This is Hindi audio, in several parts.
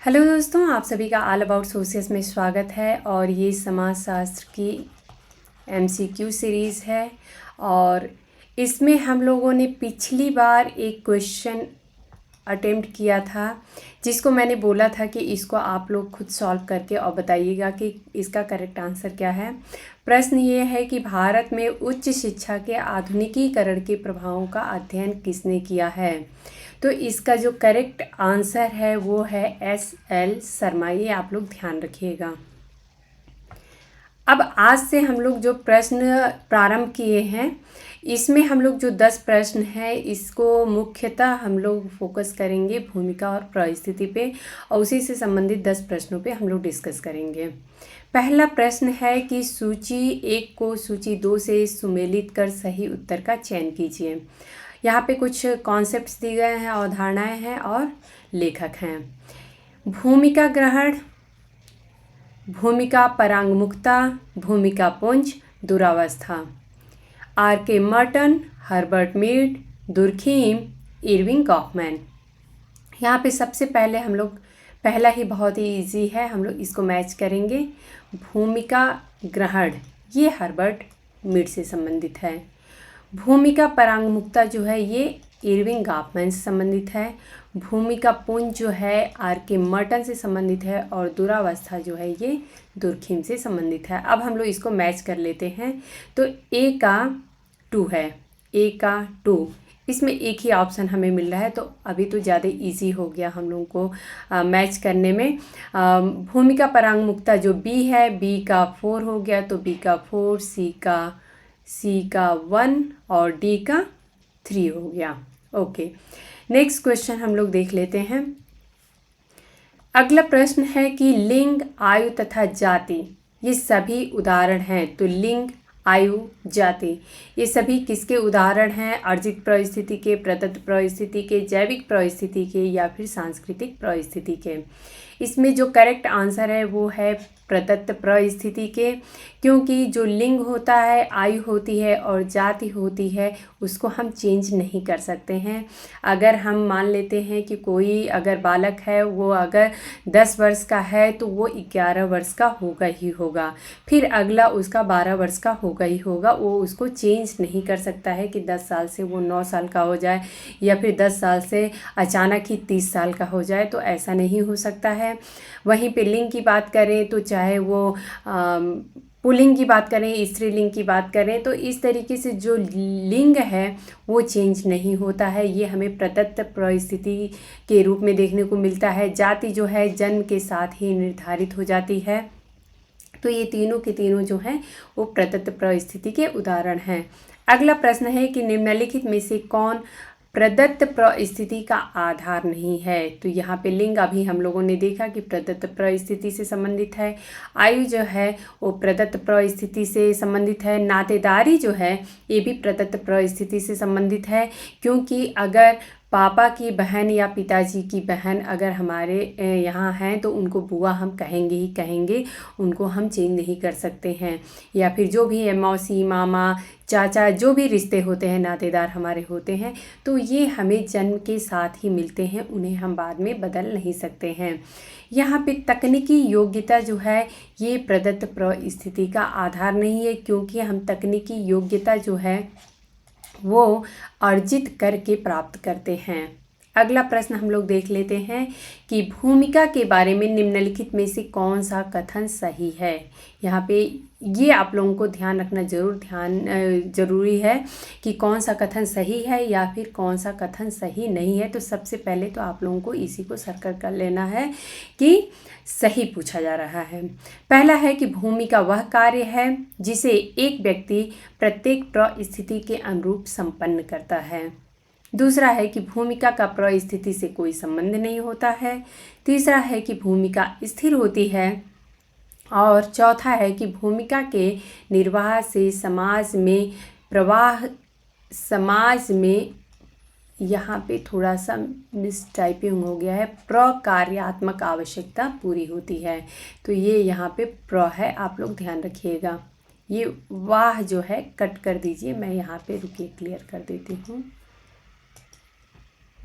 हेलो दोस्तों, आप सभी का ऑल अबाउट सोशियस में स्वागत है। और ये समाजशास्त्र की एमसीक्यू सीरीज़ है और इसमें हम लोगों ने पिछली बार एक क्वेश्चन अटेम्प्ट किया था जिसको मैंने बोला था कि इसको आप लोग खुद सॉल्व करके और बताइएगा कि इसका करेक्ट आंसर क्या है। प्रश्न ये है कि भारत में उच्च शिक्षा के आधुनिकीकरण के प्रभावों का अध्ययन किसने किया है। तो इसका जो करेक्ट आंसर है वो है एस.एल. शर्मा। ये आप लोग ध्यान रखिएगा। अब आज से हम लोग जो प्रश्न प्रारंभ किए हैं इसमें हम लोग जो 10 प्रश्न हैं इसको मुख्यतः हम लोग फोकस करेंगे भूमिका और परिस्थिति पे और उसी से संबंधित 10 प्रश्नों पे हम लोग डिस्कस करेंगे। पहला प्रश्न है कि सूची 1 को सूची 2 से सुमेलित कर सही उत्तर का चयन कीजिए। यहाँ पे कुछ कॉन्सेप्ट्स दिए गए हैं, अवधारणाएं हैं और लेखक हैं। भूमिका ग्रहण, भूमिका परांगमुखता, भूमिका पुंज, दुरावस्था। R.K. Merton, Herbert Mead, Durkheim, Erving Goffman. यहाँ पे सबसे पहले हम लोग पहला ही बहुत ही इजी है, हम लोग इसको मैच करेंगे। भूमिका ग्रहण ये हर्बर्ट मीड से संबंधित है। भूमिका परांगमुखता जो है ये इरविंग गॉफमैन से संबंधित है। भूमिका पुंज जो है R.K. मर्टन से संबंधित है और दुरावस्था जो है ये दुर्खीम से संबंधित है। अब हम लोग इसको मैच कर लेते हैं। तो ए का 2 है, ए का 2, इसमें एक ही ऑप्शन हमें मिल रहा है तो अभी तो ज़्यादा इजी हो गया हम लोगों को मैच करने में। भूमिका परांगमुखता जो बी है, बी का 4 हो गया तो बी का 4, सी का 1 और डी का 3 हो गया। ओके, नेक्स्ट क्वेश्चन हम लोग देख लेते हैं। अगला प्रश्न है कि लिंग, आयु तथा जाति ये सभी उदाहरण हैं। तो लिंग, आयु, जाति ये सभी किसके उदाहरण हैं? अर्जित परिस्थिति के, प्रदत्त परिस्थिति के, जैविक परिस्थिति के या फिर सांस्कृतिक परिस्थिति के। इसमें जो करेक्ट आंसर है वो है प्रदत्त परिस्थिति के, क्योंकि जो लिंग होता है, आयु होती है और जाति होती है उसको हम चेंज नहीं कर सकते हैं। अगर हम मान लेते हैं कि कोई अगर बालक है वो अगर 10 वर्ष का है तो वो 11 वर्ष का होगा ही होगा, फिर अगला उसका 12 वर्ष का होगा ही होगा। वो उसको चेंज नहीं कर सकता है कि 10 साल से वो 9 साल का हो जाए या फिर 10 साल से अचानक ही 30 साल का हो जाए, तो ऐसा नहीं हो सकता है। वहीं पे लिंग की बात करें तो चाहे वो पुल्लिंग की बात करें, स्त्रीलिंग की बात करें, तो इस तरीके से जो लिंग है वो चेंज नहीं होता है। ये हमें प्रदत्त परिस्थिति के रूप में देखने को मिलता है। जाति जो है जन्म के साथ ही निर्धारित हो जाती है। तो ये तीनों के तीनों जो हैं वो प्रदत्त परिस्थिति के उदाहरण हैं। अगला प्रश्न है कि निम्नलिखित में से कौन प्रदत्त परिस्थिति का आधार नहीं है। तो यहाँ पे लिंग अभी हम लोगों ने देखा कि प्रदत्त परिस्थिति से संबंधित है। आयु जो है वो प्रदत्त परिस्थिति से संबंधित है। नातेदारी जो है ये भी प्रदत्त परिस्थिति से संबंधित है, क्योंकि अगर पापा की बहन या पिताजी की बहन अगर हमारे यहाँ हैं तो उनको बुआ हम कहेंगे ही कहेंगे, उनको हम चेंज नहीं कर सकते हैं। या फिर जो भी है मौसी, मामा, चाचा, जो भी रिश्ते होते हैं, नातेदार हमारे होते हैं, तो ये हमें जन्म के साथ ही मिलते हैं, उन्हें हम बाद में बदल नहीं सकते हैं। यहाँ पे तकनीकी योग्यता जो है ये प्रदत्त परिस्थिति का आधार नहीं है, क्योंकि हम तकनीकी योग्यता जो है वो अर्जित करके प्राप्त करते हैं। अगला प्रश्न हम लोग देख लेते हैं कि भूमिका के बारे में निम्नलिखित में से कौन सा कथन सही है। यहाँ पे ये आप लोगों को ध्यान रखना ज़रूरी है कि कौन सा कथन सही है या फिर कौन सा कथन सही नहीं है। तो सबसे पहले तो आप लोगों को इसी को सर्कल कर लेना है कि सही पूछा जा रहा है। पहला है कि भूमिका वह कार्य है जिसे एक व्यक्ति प्रत्येक परिस्थिति के अनुरूप संपन्न करता है। दूसरा है कि भूमिका का परिस्थिति से कोई संबंध नहीं होता है। तीसरा है कि भूमिका स्थिर होती है। और चौथा है कि भूमिका के निर्वाह से समाज में प्रवाह, समाज में, यहाँ पे थोड़ा सा मिसटाइपिंग हो गया है, प्रकार्यात्मक आवश्यकता पूरी होती है। तो ये यहाँ पे प्र है, आप लोग ध्यान रखिएगा। ये वाह जो है कट कर दीजिए, मैं यहाँ पे रुकिए क्लियर कर देती हूँ।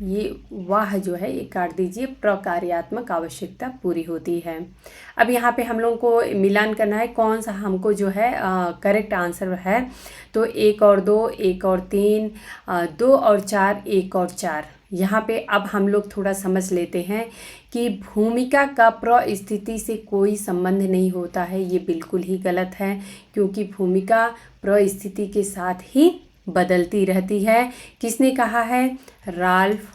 ये वाह जो है ये काट दीजिए, प्रकार्यात्मक आवश्यकता पूरी होती है। अब यहाँ पे हम लोगों को मिलान करना है कौन सा हमको जो है करेक्ट आंसर है। तो 1 और 2, 1 और 3, 2 और 4, 1 और 4। यहाँ पे अब हम लोग थोड़ा समझ लेते हैं कि भूमिका का प्रस्थिति से कोई संबंध नहीं होता है। ये बिल्कुल ही गलत है, क्योंकि भूमिका प्रस्थिति के साथ ही बदलती रहती है। किसने कहा है? राल्फ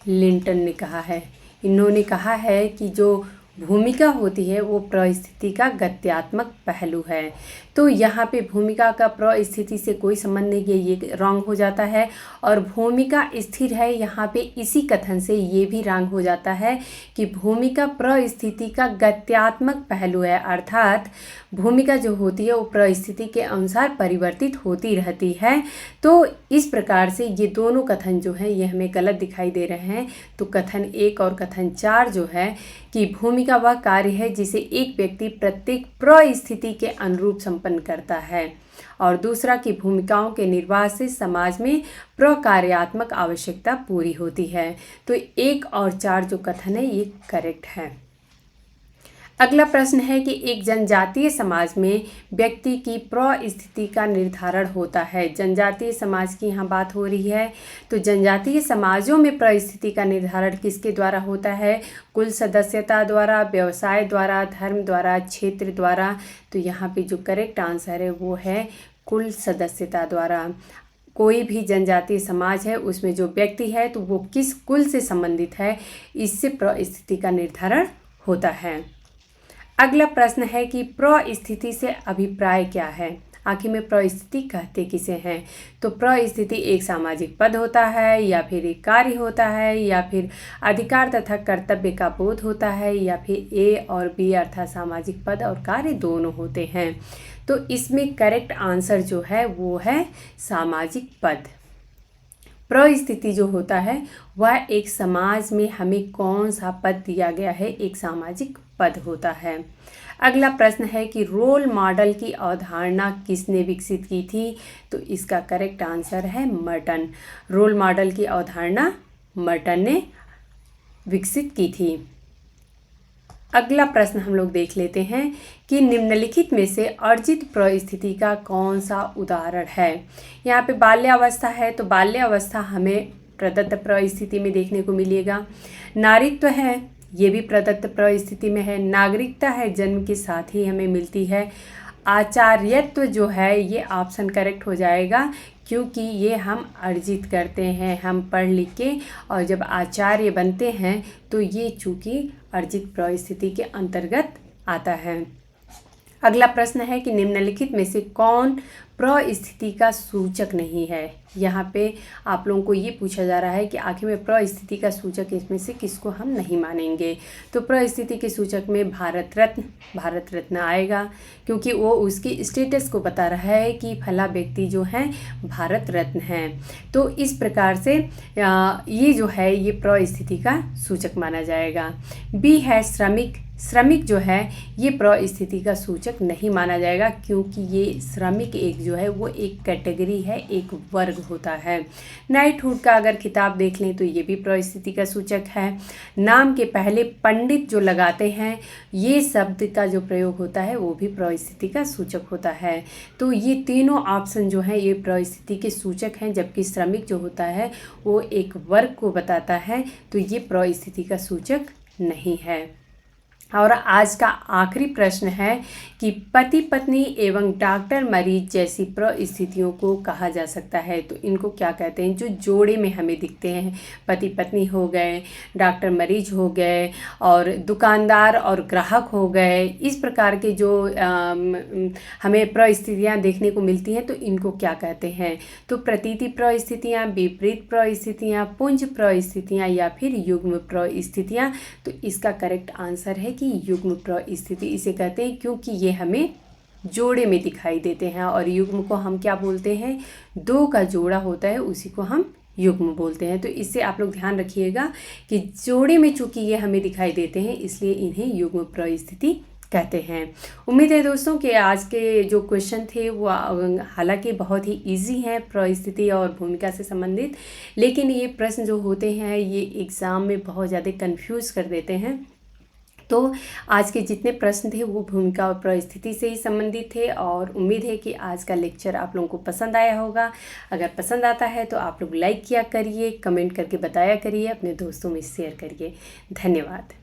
लिंटन ने कहा है। इन्होंने कहा है कि जो भूमिका होती है वो परिस्थिति का गत्यात्मक पहलू है। तो यहाँ पे भूमिका का परिस्थिति से कोई संबंध नहीं है, ये रॉन्ग हो जाता है। और भूमिका स्थिर है, यहाँ पे इसी कथन से ये भी रॉन्ग हो जाता है कि भूमिका परिस्थिति का गत्यात्मक पहलू है, अर्थात भूमिका जो होती है वो परिस्थिति के अनुसार परिवर्तित होती रहती है। तो इस प्रकार से ये दोनों कथन जो हैं ये हमें गलत दिखाई दे रहे हैं। तो कथन 1 और कथन 4 जो है कि भूमिका वह कार्य है जिसे एक व्यक्ति प्रत्येक परिस्थिति के अनुरूप संपन्न करता है, और दूसरा कि भूमिकाओं के निर्वाह से समाज में प्रकार्यात्मक आवश्यकता पूरी होती है। तो 1 और 4 जो कथन है ये करेक्ट है। अगला प्रश्न है कि एक जनजातीय समाज में व्यक्ति की परिस्थिति का निर्धारण होता है। जनजातीय समाज की यहाँ बात हो रही है। तो जनजातीय समाजों में परिस्थिति का निर्धारण किसके द्वारा होता है? कुल सदस्यता द्वारा, व्यवसाय द्वारा, धर्म द्वारा, क्षेत्र द्वारा। तो यहाँ पे जो करेक्ट आंसर है वो है कुल सदस्यता द्वारा। कोई भी जनजातीय समाज है उसमें जो व्यक्ति है तो वो किस कुल से संबंधित है, इससे परिस्थिति का निर्धारण होता है। अगला प्रश्न है कि परिस्थिति से अभिप्राय क्या है? आखिर में परिस्थिति कहते किसे हैं? तो परिस्थिति एक सामाजिक पद होता है, या फिर एक कार्य होता है, या फिर अधिकार तथा कर्तव्य का बोध होता है, या फिर ए और बी अर्थात सामाजिक पद और कार्य दोनों होते हैं। तो इसमें करेक्ट आंसर जो है वो है सामाजिक पद। परिस्थिति जो होता है वह एक समाज में हमें कौन सा पद दिया गया है, एक सामाजिक पद होता है। अगला प्रश्न है कि रोल मॉडल की अवधारणा किसने विकसित की थी? तो इसका करेक्ट आंसर है मर्टन। रोल मॉडल की अवधारणा मर्टन ने विकसित की थी। अगला प्रश्न हम लोग देख लेते हैं कि निम्नलिखित में से अर्जित परिस्थिति का कौन सा उदाहरण है। यहाँ पे बाल्यावस्था है, तो बाल्यावस्था हमें प्रदत्त परिस्थिति में देखने को मिलेगा। नारीत्व है, ये भी प्रदत्त परिस्थिति में है। नागरिकता है, जन्म के साथ ही हमें मिलती है। आचार्यत्व जो है ये ऑप्शन करेक्ट हो जाएगा, क्योंकि ये हम अर्जित करते हैं, हम पढ़ लिख के, और जब आचार्य बनते हैं तो ये चूँकि अर्जित परिस्थिति के अंतर्गत आता है। अगला प्रश्न है कि निम्नलिखित में से कौन परिस्थिति का सूचक नहीं है। यहाँ पे आप लोगों को ये पूछा जा रहा है कि आखिर में परिस्थिति का सूचक इसमें से किसको हम नहीं मानेंगे। तो परिस्थिति के सूचक में भारत रत्न आएगा, क्योंकि वो उसकी स्टेटस को बता रहा है कि फला व्यक्ति जो हैं भारत रत्न हैं। तो इस प्रकार से ये जो है ये परिस्थिति का सूचक माना जाएगा। बी है श्रमिक जो है ये परिस्थिति का सूचक नहीं माना जाएगा, क्योंकि ये श्रमिक एक जो है वो एक कैटेगरी है, एक वर्ग होता है। नाइटहुड का अगर खिताब देख लें तो ये भी परिस्थिति का सूचक है। नाम के पहले पंडित जो लगाते हैं ये शब्द का जो प्रयोग होता है वो भी परिस्थिति का सूचक होता है। तो ये तीनों ऑप्शन जो है ये परिस्थिति के सूचक हैं, जबकि श्रमिक जो होता है वो एक वर्ग को बताता है, तो ये परिस्थिति का सूचक नहीं है। और आज का आखिरी प्रश्न है कि पति पत्नी एवं डॉक्टर मरीज जैसी परिस्थितियों को कहा जा सकता है। तो इनको क्या कहते हैं? जो जोड़े में हमें दिखते हैं, पति पत्नी हो गए, डॉक्टर मरीज हो गए, और दुकानदार और ग्राहक हो गए। इस प्रकार के जो हमें परिस्थितियाँ देखने को मिलती हैं तो इनको क्या कहते हैं? तो प्रतीति परिस्थितियाँ, विपरीत परिस्थितियाँ, पुंज परिस्थितियाँ, या फिर युग्म परिस्थितियाँ। तो इसका करेक्ट आंसर है कि युग्म परिस्थिति इसे कहते हैं, क्योंकि ये हमें जोड़े में दिखाई देते हैं, और युग्म को हम क्या बोलते हैं? दो का जोड़ा होता है उसी को हम युग्म बोलते हैं। तो इससे आप लोग ध्यान रखिएगा कि जोड़े में चूंकि ये हमें दिखाई देते हैं इसलिए इन्हें युग्म परिस्थिति कहते हैं। उम्मीद है दोस्तों कि आज के जो क्वेश्चन थे वो हालांकि बहुत ही इजी हैं परिस्थिति और भूमिका से संबंधित, लेकिन ये प्रश्न जो होते हैं ये एग्ज़ाम में बहुत ज़्यादा कंफ्यूज कर देते हैं। तो आज के जितने प्रश्न थे वो भूमिका और परिस्थिति से ही संबंधित थे, और उम्मीद है कि आज का लेक्चर आप लोगों को पसंद आया होगा। अगर पसंद आता है तो आप लोग लाइक किया करिए, कमेंट करके बताया करिए, अपने दोस्तों में शेयर करिए। धन्यवाद।